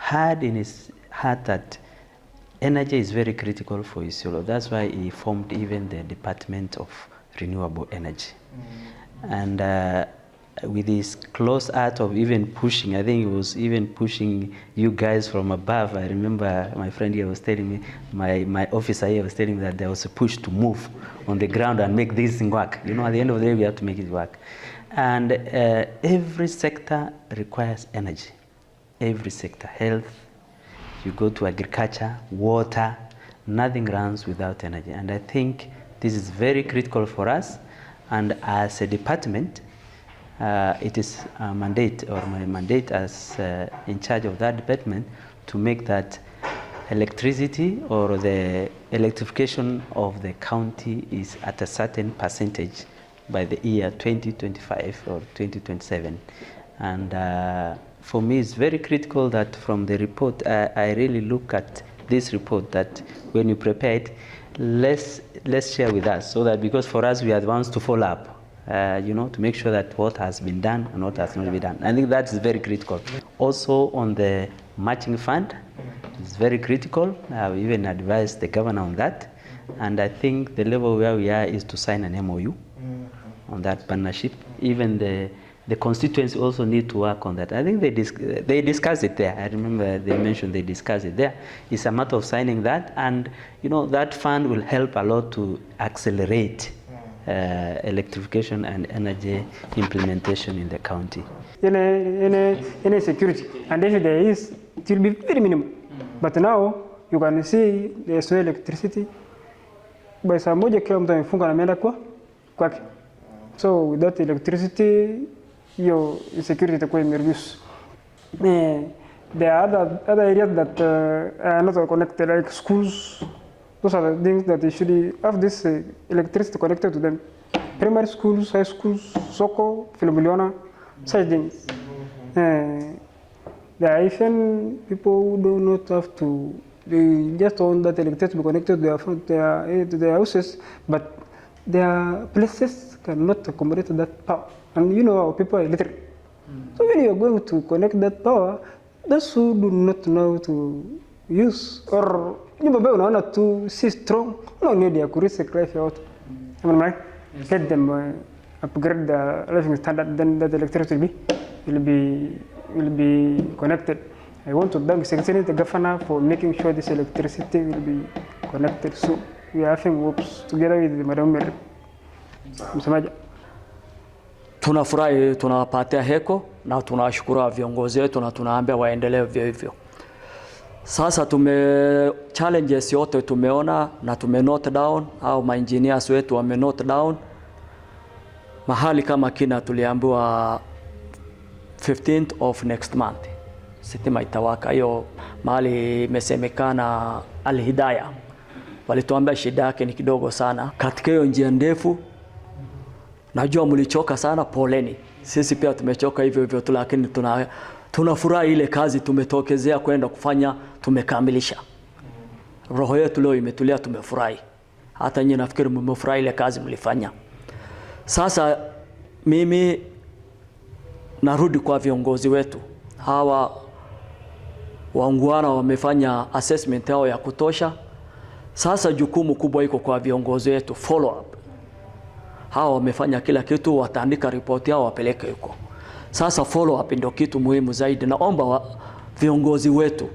had in his heart that energy is very critical for Isiolo. That's why he formed even the Department of Renewable Energy. And with his close art of even pushing, I think he was even pushing you guys from above. I remember my friend here was telling me, my officer here was telling me that there was a push to move on the ground and make this thing work. You know, at the end of the day, we have to make it work. And every sector requires energy. Every sector, health, you go to agriculture, water, nothing runs without energy. And I think this is very critical for us. And as a department, it is a mandate, or my mandate as in charge of that department, to make that electricity or the electrification of the county is at a certain percentage by the year 2025 or 2027. And for me, it's very critical that from the report, I really look at this report, that when you prepare it, let's share with us, so that, because for us, we are the ones to follow up. You know, to make sure that what has been done and what has not been done. I think that is very critical. Also on the matching fund, it's very critical. I've even advised the governor on that. And I think the level where we are is to sign an MOU on that partnership. Even the constituency also need to work on that. I think they discussed it there. I remember they mentioned they discussed it there. It's a matter of signing that, and you know, that fund will help a lot to accelerate electrification and energy implementation in the county. In security, and if there is, it will be very minimal. But now you can see there's no electricity. By saa moja kila mtu amefunga na ameenda kwake. So without electricity, your security itakuwa imereduce. There are other areas that are not connected, like schools. Those are the things that they should have this electricity connected to them. Primary schools, high schools, Soko, Filomiliona, such things. There are even people who do not have to, they just want that electricity to be connected to their houses, but their places cannot accommodate that power. And you know, our people are illiterate. So when you are going to connect that power, those who do not know to use, or you know, to see strong, no need to recycle out. Let them upgrade the living standard, then that electricity will be connected. I want to thank the governor for making sure this electricity will be connected soon. We are having hopes together with Madam Mayor. Msemaji. Tunafurahi, tunawapatia heko na tunawashukuru viongozi wetu na tunaambia waendelee vivyo hivyo. Sasa challenges yote tumeona na note down, au engineers wetu wame note down. Mahali kama Kina tuliambiwa 15th of next month sitima itawaka. Hiyo mahali imesemekana Al-Hidayah. Walituambia shida yake ni kidogo sana. Katika hiyo njia ndefu, najua mlichoka sana, poleni. Sisi pia tumechoka hivyo hivyo tu, lakini tunafurahi ile kazi tumetokezea kwenda kufanya, tumekamilisha. Roho yetu leo imetulia, tumefurahi. Hata nyinyi nafikiri mmefurahi ile kazi mlifanya. Sasa mimi narudi kwa viongozi wetu. Hawa waungwana wamefanya assessment yao ya kutosha. Sasa jukumu kubwa iko kwa viongozi wetu, follow up. Hawa wamefanya kila kitu, wataandika report yao wapeleke huko. Sasa follow up ndio kitu muhimu zaidi. Naomba viongozi wetu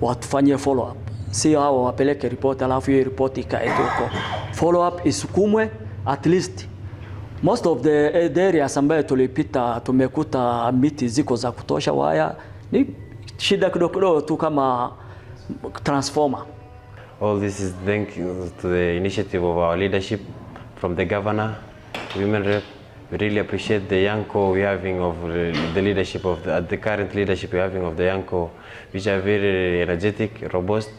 watufanyie follow up. Si hawa wapeleke report alafu hiyo report ikae huko. Follow up isukumwe, at least most of the areas ambayo tulipita tumekuta miti ziko za kutosha, waya ni shida kidogo tu kama transformer. All this is thanks to the initiative of our leadership, from the governor, women rep. We really appreciate the young co we're having of the leadership of the current leadership we're having of the young co, which are very energetic, robust,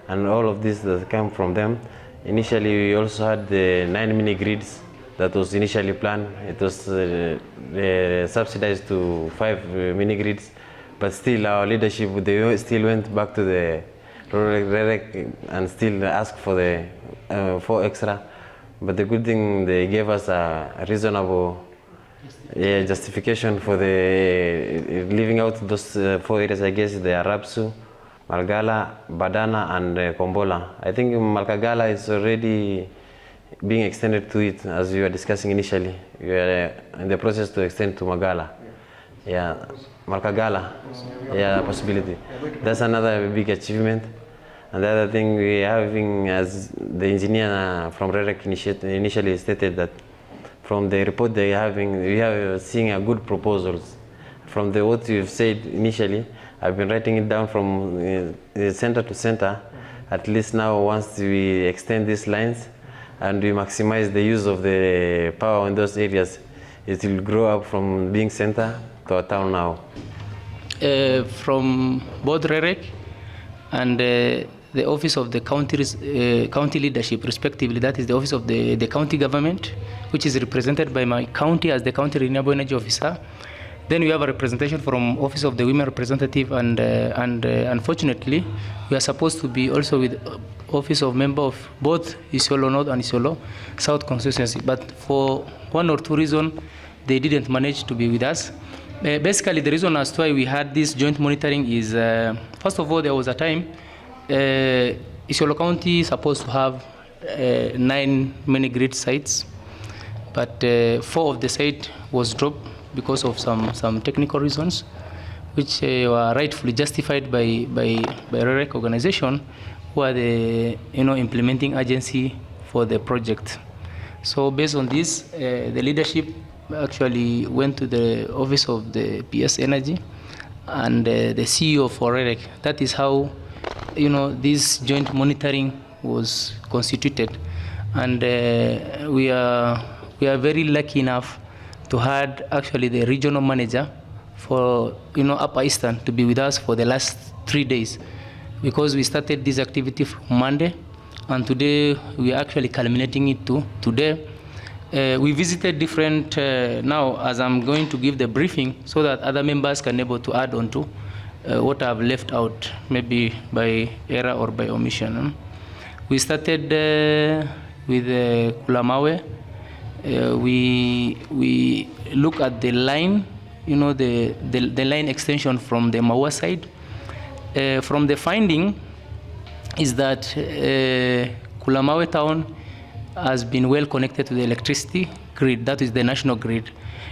and all of this that come from them. Initially, we also had the 9 mini grids that was initially planned. It was subsidized to 5 mini grids, but still our leadership, they still went back to the Rerec and still asked for the 4 extra. But the good thing, they gave us a reasonable justification for the leaving out those 4 areas, I guess, the Arabsu, Malgala, Badana, and Kombola. I think Malkagala is already being extended to it, as we were discussing initially. We are in the process to extend to Magala. Yeah, Malkagala. Yeah, possibility. That's another big achievement. And the other thing we are having, as the engineer from Rerec initially stated, that from the report they are having, we are seeing a good proposals. From what you've said initially, I've been writing it down from center to center. At least now, once we extend these lines and we maximize the use of the power in those areas, it will grow up from being center to a town now. From both Rerec and the office of the county leadership, respectively, that is the office of the county government, which is represented by my county as the county renewable energy officer. Then we have a representation from office of the women representative, and unfortunately, we are supposed to be also with office of member of both Isiolo North and Isiolo South constituency. But for one or two reasons, they didn't manage to be with us. Basically, the reason as to why we had this joint monitoring is, first of all, there was a time Isiolo County is supposed to have 9 mini-grid sites, but 4 of the sites was dropped because of some technical reasons, which were rightfully justified by Rerec organization, who are the implementing agency for the project. So based on this, the leadership actually went to the office of the PS Energy and the CEO for Rerec. That is how this joint monitoring was constituted, and we are very lucky enough to have actually the regional manager for Upper Eastern to be with us for the last 3 days, because we started this activity from Monday, and today we are actually culminating it to today. We visited different, now as I'm going to give the briefing so that other members can be able to add on to what I've left out, maybe by error or by omission. We started with Kulamawe. We look at the line, the line extension from the Maua side. From the finding is that Kulamawe town has been well connected to the electricity grid, that is the national grid.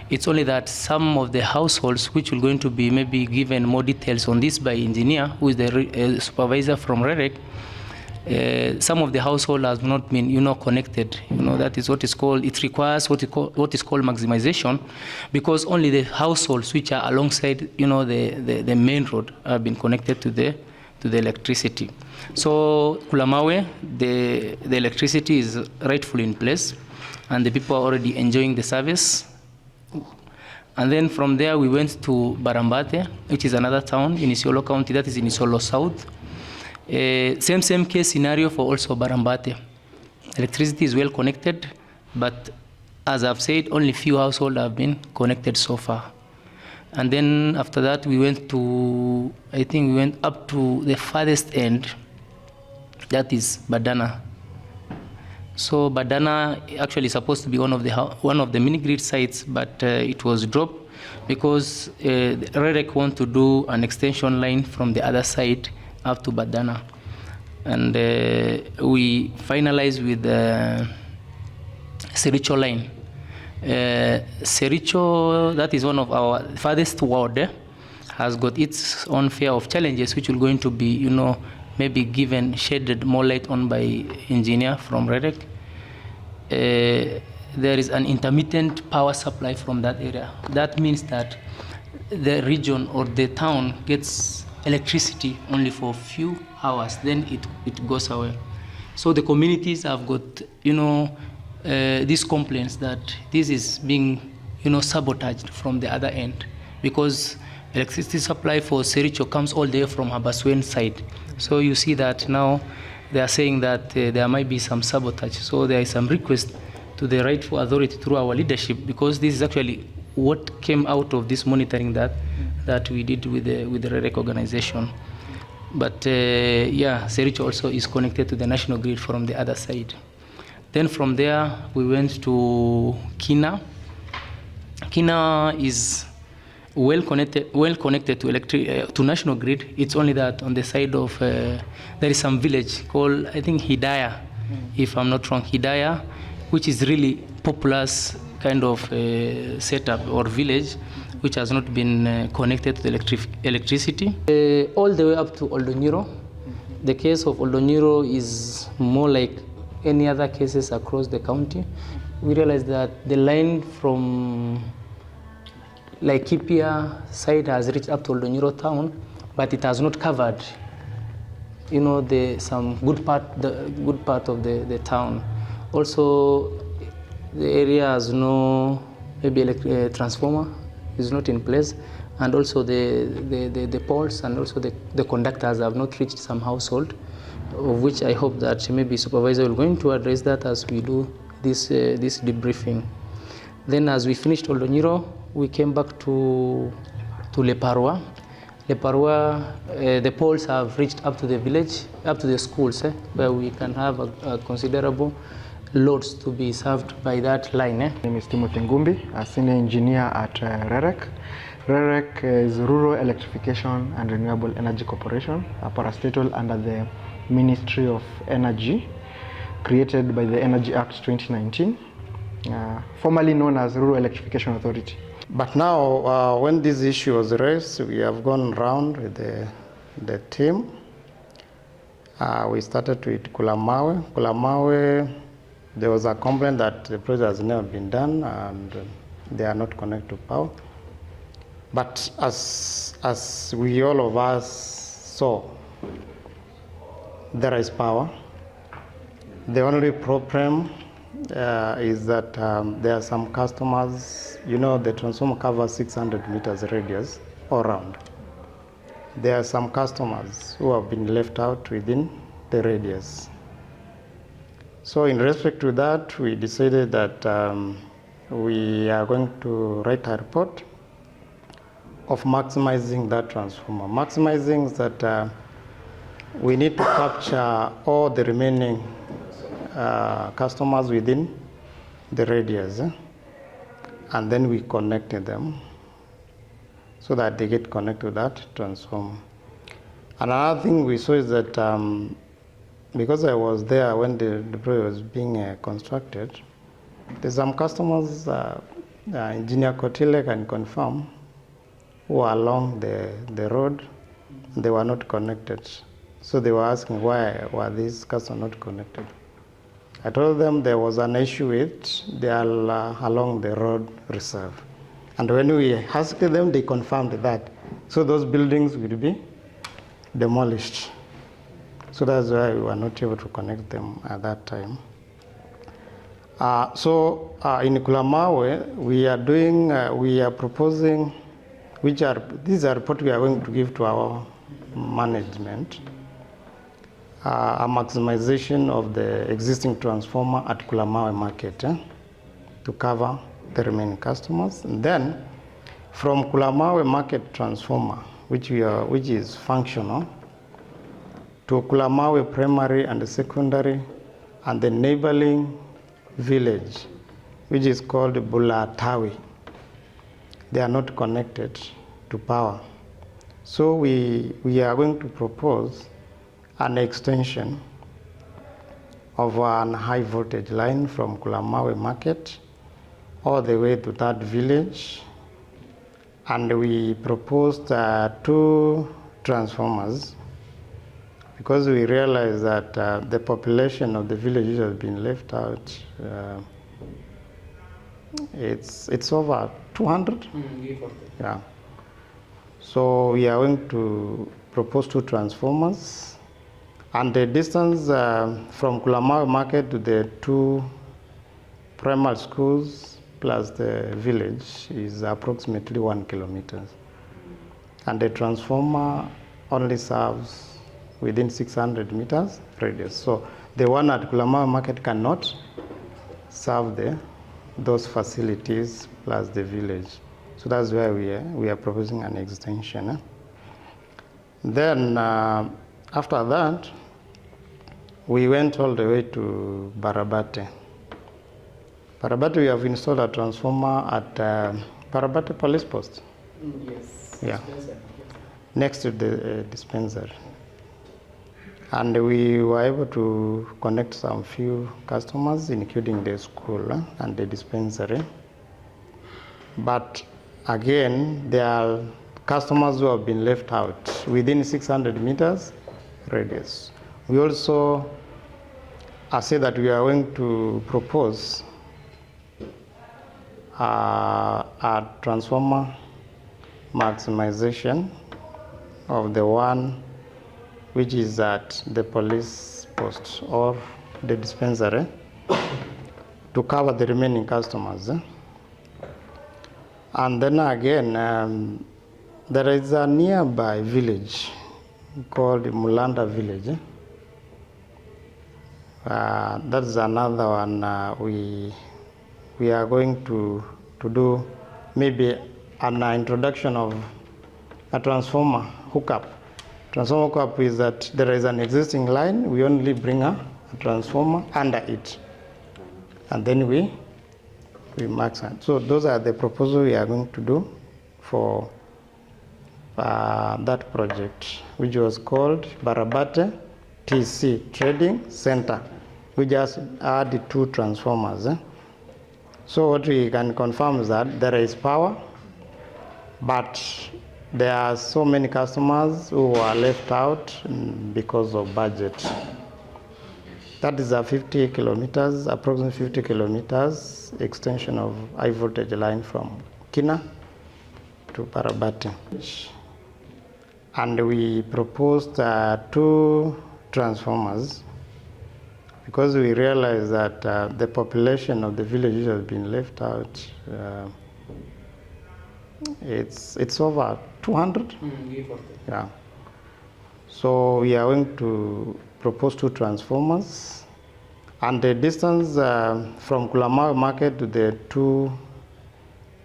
It's only that some of the households, which will going to be maybe given more details on this by engineer, who is the supervisor from Rerec, some of the households have not been, connected. That is what is called, it requires what is called maximization, because only the households which are alongside, the main road have been connected to the electricity. So Kulamawe, the electricity is rightfully in place, and the people are already enjoying the service. And then from there we went to Barambate, which is another town in Isiolo County, that is in Isiolo South. Same case scenario for also Barambate. Electricity is well connected, but as I've said, only few households have been connected so far. And then after that we went to, I think we went up to the farthest end, that is Badana. So Badana actually supposed to be one of the mini-grid sites, but it was dropped because Rerec want to do an extension line from the other side up to Badana. And we finalized with the Sericho line. Sericho, that is one of our farthest ward, has got its own share of challenges, which will going to be, maybe given shaded more light on by engineer from Rerec. There is an intermittent power supply from that area. That means that the region or the town gets electricity only for a few hours, then it goes away. So the communities have got, these complaints that this is being, sabotaged from the other end, because electricity supply for Sericho comes all the way from Habaswen side. So you see that now they are saying that there might be some sabotage. So there is some request to the rightful authority through our leadership, because this is actually what came out of this monitoring that we did with the Rerec organization. But Sericho also is connected to the national grid from the other side. Then from there we went to Kina Kina is well connected to national grid. It's only that on the side of there is some village called, I think, Hidaya, if I'm not wrong, Hidaya, which is really populous kind of setup or village, which has not been connected to electricity. All the way up to Oldonyiro. The case of Oldonyiro is more like any other cases across the county. We realized that the line from Laikipia side has reached up to Oldonyiro town, but it has not covered, some good part of the town. Also, the area has no transformer is not in place, and also the poles and also the conductors have not reached some household, of which I hope that maybe supervisor will going to address that as we do this debriefing. Then as we finished Oldonyiro, we came back to Leparwa. Leparwa, the poles have reached up to the village, up to the schools, where we can have a considerable loads to be served by that line. My name is Timothy Ngumbi, a senior engineer at Rerec. Rerec is Rural Electrification and Renewable Energy Corporation, a parastatal under the Ministry of Energy, created by the Energy Act 2019, formerly known as Rural Electrification Authority. But now, when this issue was raised, we have gone around with the team. We started with Kulamawe. Kulamawe, there was a complaint that the project has never been done and they are not connected to power. But as we all of us saw, there is power. The only problem is that there are some customers, the transformer covers 600 meters radius all around. There are some customers who have been left out within the radius. So in respect to that, we decided that we are going to write a report of maximizing that transformer. Maximizing is that we need to capture all the remaining customers within the radius, and then we connected them so that they get connected to that transformer. Another thing we saw is that because I was there when the project was being constructed, there's some customers, Engineer Kotile can confirm, who are along the road, they were not connected. So they were asking why were these customers not connected. I told them there was an issue with they are along the road reserve. And when we asked them, they confirmed that. So those buildings will be demolished. So that's why we were not able to connect them at that time. In Kulamawe, we are proposing, these are reports we are going to give to our management, a maximization of the existing transformer at Kulamawe market to cover the remaining customers. And then from Kulamawe market transformer, which is functional, to Kulamawe primary and secondary, and the neighboring village, which is called Bulatawi. They are not connected to power. So we are going to propose an extension of an high voltage line from Kulamawe market all the way to that village. And we proposed 2 transformers, because we realize that the population of the villages has been left out. It's over 200. Yeah. So we are going to propose 2 transformers, and the distance from Kulamawe market to the 2 primary schools plus the village is approximately 1 kilometer. And the transformer only serves within 600 meters radius. So the one at Kulamawe market cannot serve those facilities plus the village. So that's why we are proposing an extension. Then after that, we went all the way to Barabate. Barabate, we have installed a transformer at Parabate Police Post. Yes. Yeah. Next to the dispensary. And we were able to connect some few customers, including the school and the dispensary. But again, there are customers who have been left out within 600 meters radius. We also say that we are going to propose a transformer maximization of the one which is at the police post or the dispensary to cover the remaining customers. And then again, there is a nearby village called Mulanda village. That's another one we are going to do maybe an introduction of a transformer hookup. Transformer hookup is that there is an existing line, we only bring a transformer under it, and then we max it. So those are the proposals we are going to do for that project, which was called Parabate TC Trading Center. We just added 2 transformers. So what we can confirm is that there is power, but there are so many customers who are left out because of budget. That is a 50 kilometers, approximately 50 kilometers extension of high voltage line from Kina to Parabate. And we proposed 2 transformers because we realized that the population of the villages has been left out. It's over 200. Yeah. So we are going to propose 2 transformers, and the distance from Kulamawe market to the 2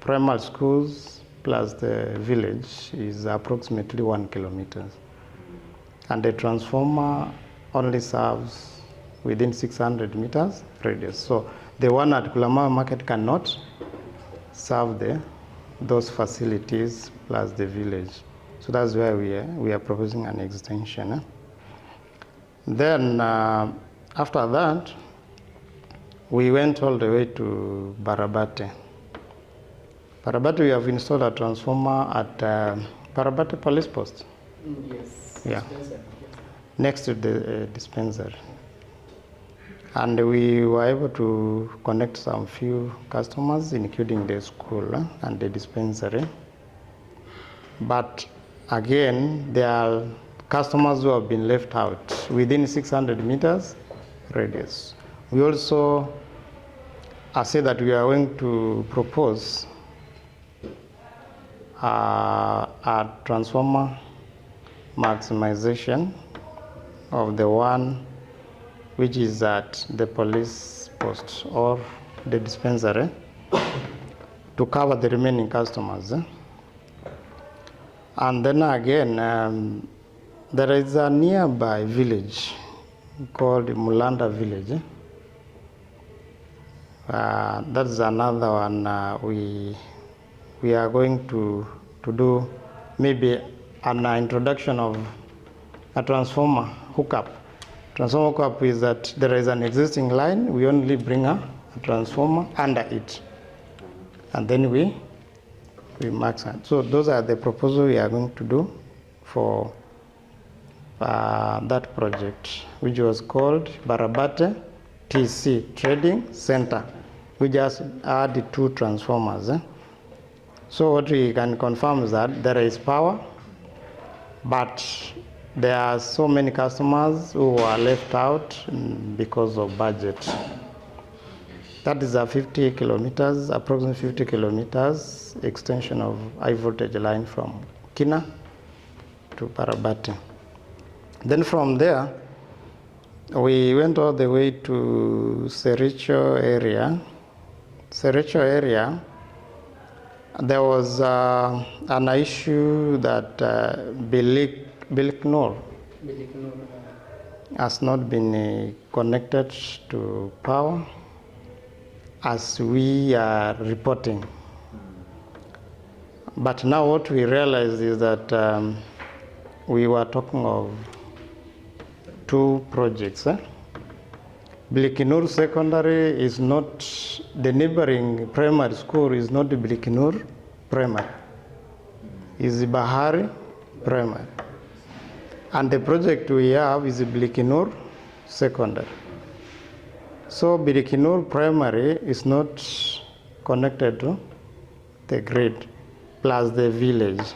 primary schools plus the village is approximately 1 kilometer. And the transformer only serves within 600 meters radius. So the one at Kulamawe market cannot serve those facilities plus the village. So that's why we are proposing an extension. Then after that, we went all the way to Parabate. Parabate, we have installed a transformer at Parabate Police Post. Yes. Yeah. Next to the dispensary. And we were able to connect some few customers, including the school and the dispensary. But again, there are customers who have been left out within 600 meters radius. We also say that we are going to propose a transformer maximization of the one which is at the police post or the dispensary to cover the remaining customers. And then again, there is a nearby village called Mulanda village. That's another one we are going to do maybe an introduction of a transformer hookup. Transformer hookup is that there is an existing line, we only bring a transformer under it, and then we max it. So those are the proposals we are going to do for that project, which was called Parabate TC Trading Center. We just added 2 transformers. So what we can confirm is that there is power, but there are so many customers who are left out because of budget. That is a 50 kilometers, approximately 50 kilometers extension of high voltage line from Kina to Parabate. Then from there, we went all the way to Sericho area. Sericho area, there was an issue that Biliknur has not been connected to power as we are reporting. But now what we realized is that we were talking of 2 projects. Bilikinur Secondary is not, the neighboring primary school is not the Bilikinur Primary, it's the Bahari Primary. And the project we have is the Bilikinur Secondary. So Bilikinur Primary is not connected to the grid plus the village.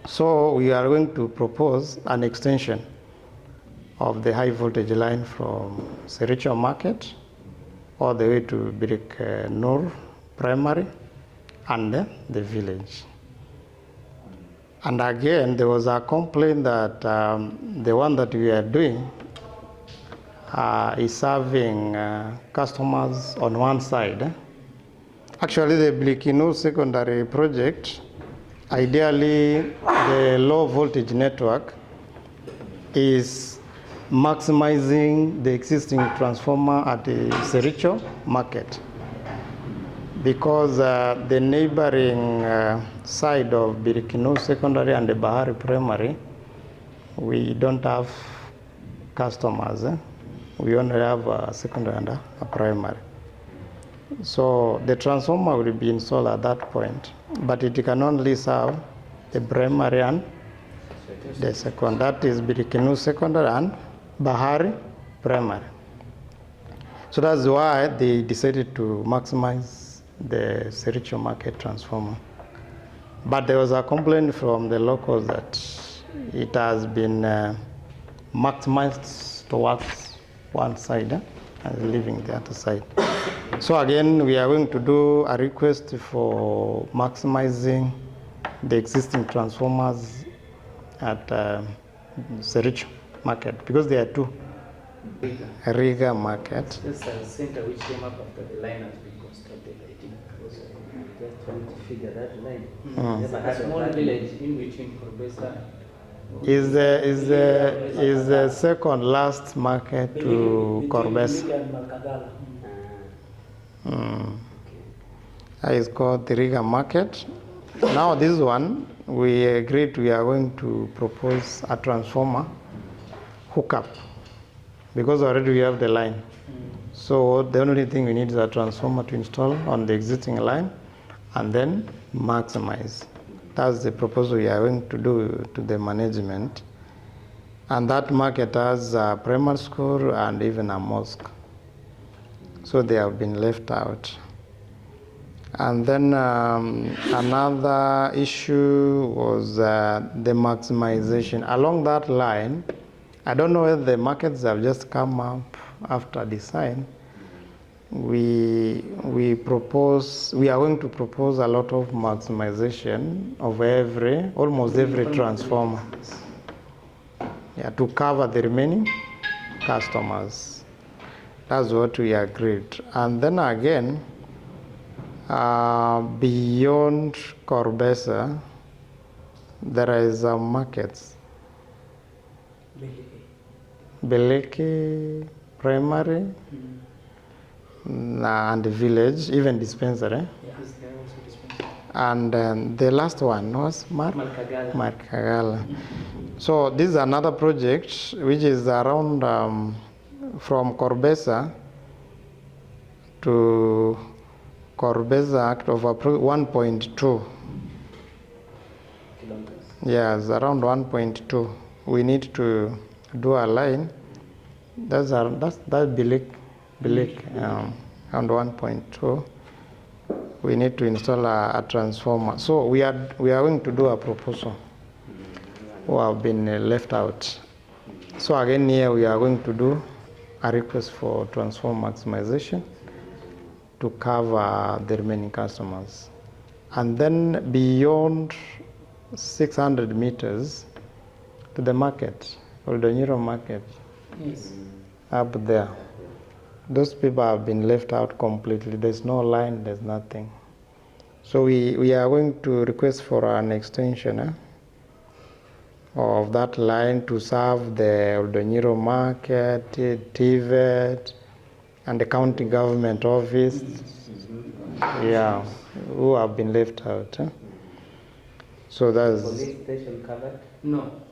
So we are going to propose an extension of the high voltage line from Sericho Market all the way to Bilikinur Primary and the village. And again, there was a complaint that the one that we are doing is serving customers on one side. Actually, the Bilikinur Secondary project, ideally the low voltage network is maximizing the existing transformer at the Sericho Market, because the neighboring side of Bilikinur Secondary and the Bahari Primary, we don't have customers. We only have a secondary and a primary. So the transformer will be installed at that point, but it can only serve the primary and the second. That is Bilikinur Secondary and Bahari Primary. So that's why they decided to maximize the Sericho Market transformer. But there was a complaint from the locals that it has been maximized towards one side and leaving the other side. So again, we are going to do a request for maximizing the existing transformers at Sericho Market, because there are 2. Riga Market. This center which came up after the line has been constructed, I think. Just trying to figure that line. There's a small village in between Corbesa. Is the second last market to Corbesa. It's called the Riga Market. Now this one, we agreed we are going to propose a transformer hookup, because already we have the line. So the only thing we need is a transformer to install on the existing line and then maximize. That's the proposal we are going to do to the management. And that market has a primary school and even a mosque. So they have been left out. And then another issue was the maximization. Along that line, I don't know whether the markets have just come up after design. We are going to propose a lot of maximization of almost every transformer, to cover the remaining customers. That's what we agreed. And then again, beyond Corbesa, there is markets. Beleki Primary and the village, even dispensary. And the last one was Markagala. So this is another project which is around from Corbesa to Corbesa of 1.2. Yes, around 1.2. We need to do a line. That's Bilik, around 1.2. We need to install a transformer. So we are going to do a proposal who have been left out. So again here we are going to do a request for transformer maximization to cover the remaining customers. And then beyond 600 meters to the market, Oldonyiro Market, Yes. up there. Those people have been left out completely. There's no line, there's nothing. So we are going to request for an extension of that line to serve the Oldonyiro Market, TVET, and the county government office, who have been left out. So that's Police station covered? No.